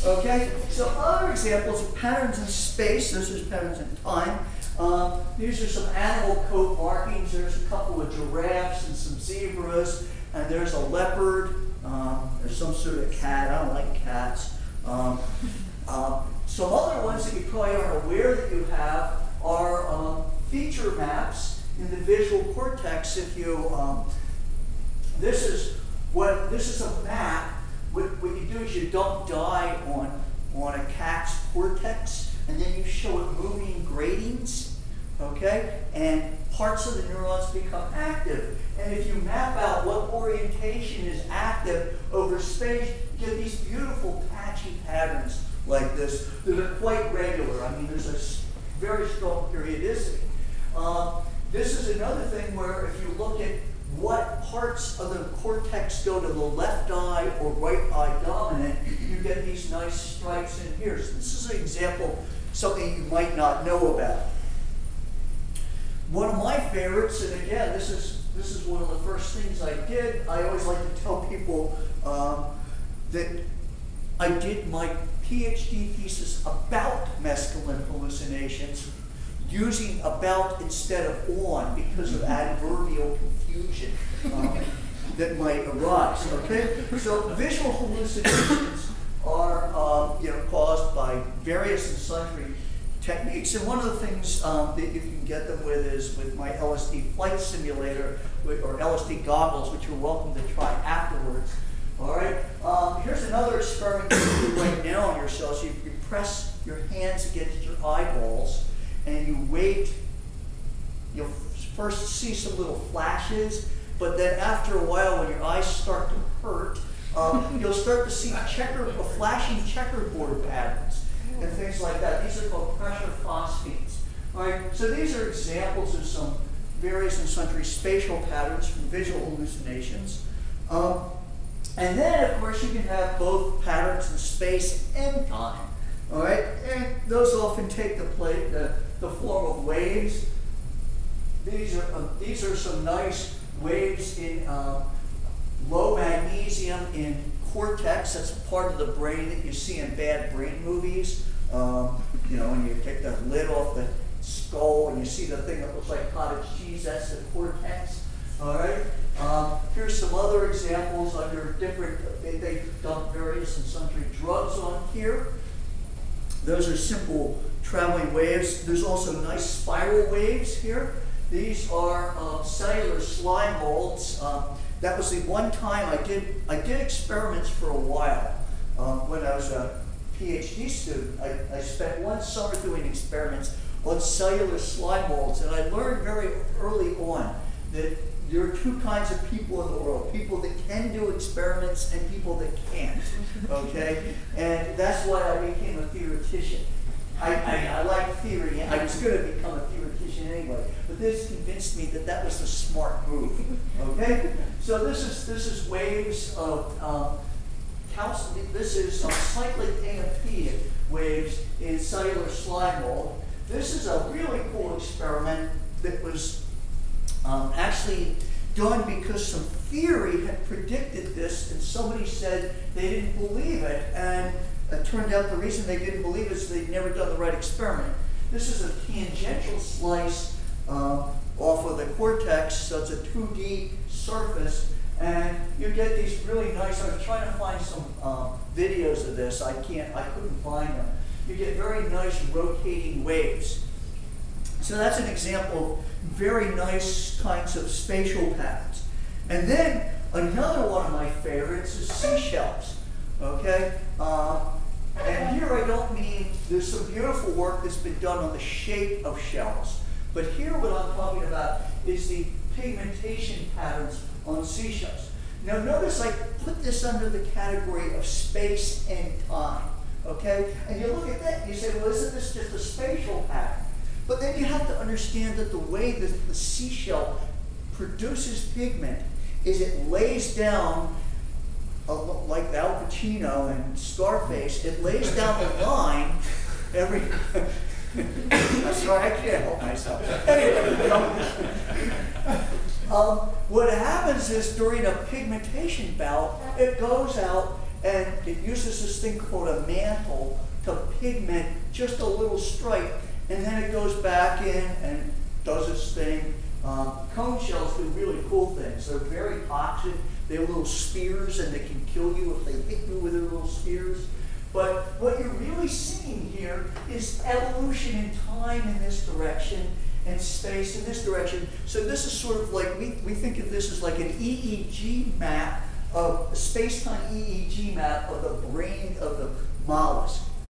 Okay, so other examples of patterns in space. This is patterns in time. These are some animal coat markings. There's a couple of giraffes and some zebras, and there's a leopard. There's some sort of cat. I don't like cats. Some other ones that you probably aren't aware that you have are feature maps in the visual cortex. If you, this is a map. What you do is you dump dye on a cat's cortex, and then you show it moving gratings, okay? And parts of the neurons become active. And if you map out what orientation is active over space, you get these beautiful patchy patterns like this that are quite regular. I mean, there's a very strong periodicity. This is another thing where if you look at what parts of the cortex go to the left eye or right eye dominant, you get these nice stripes in here. So this is an example, something you might not know about. One of my favorites, and again, this is one of the first things I did. I always like to tell people that I did my PhD thesis about mescaline hallucinations using about instead of on because of adverbial confusion that might arise. Okay, so visual hallucinations are caused by various and sundry techniques, and one of the things that you can get them with is with my LSD flight simulator or LSD goggles, which you're welcome to try afterwards. All right. Here's another experiment you can do right now on yourself. So you press your hands against your eyeballs, and you wait. You'll first see some little flashes, but then after a while, when your eyes start to hurt, you'll start to see flashing checkerboard patterns and things like that. These are called pressure phosphenes. All right. So these are examples of some various and sundry spatial patterns from visual hallucinations. And then, of course, you can have both patterns in space and time. All right, and those often take the form of waves. These are some nice waves in low magnesium in cortex. That's a part of the brain that you see in bad brain movies. When you take the lid off the skull and you see the thing that looks like cottage cheese, that's the cortex. All right. Here's some other examples under different, they've done various and sundry drugs on here. Those are simple traveling waves. There's also nice spiral waves here. These are cellular slime molds. That was the one time I did experiments for a while. When I was a PhD student, I spent one summer doing experiments on cellular slime molds, and I learned very early on that there are two kinds of people in the world: people that can do experiments and people that can't. Okay, and that's why I became a theoretician. I like theory. I was going to become a theoretician anyway, but this convinced me that that was the smart move. Okay, so this is waves of calcium. This is cyclic AMP waves in cellular slime mold. This is a really cool experiment that was actually done because some theory had predicted this, and somebody said they didn't believe it, and it turned out the reason they didn't believe it is they'd never done the right experiment. This is a tangential slice off of the cortex, so it's a 2D surface, and you get these really nice. I was trying to find some videos of this. I couldn't find them. You get very nice rotating waves. So that's an example of very nice kinds of spatial patterns. And then another one of my favorites is seashells. Okay? And here I don't mean, there's some beautiful work that's been done on the shape of shells. But here what I'm talking about is the pigmentation patterns on seashells. Now notice I put this under the category of space and time. Okay? And you look at that and you say, well, isn't this just a spatial pattern? But then you have to understand that the way that the seashell produces pigment is it lays down, like Al Pacino and Scarface, it lays down the line every... I'm sorry, I can't help myself. Anyway, what happens is during a pigmentation bout, it goes out and it uses this thing called a mantle to pigment just a little stripe, and then it goes back in and does its thing. Cone shells do really cool things. They're very toxic. They have little spears, and they can kill you if they hit you with their little spears. But what you're really seeing here is evolution in time in this direction and space in this direction. So this is sort of like, we think of this as like an EEG map, of a space-time EEG map of the brain of the mollusk.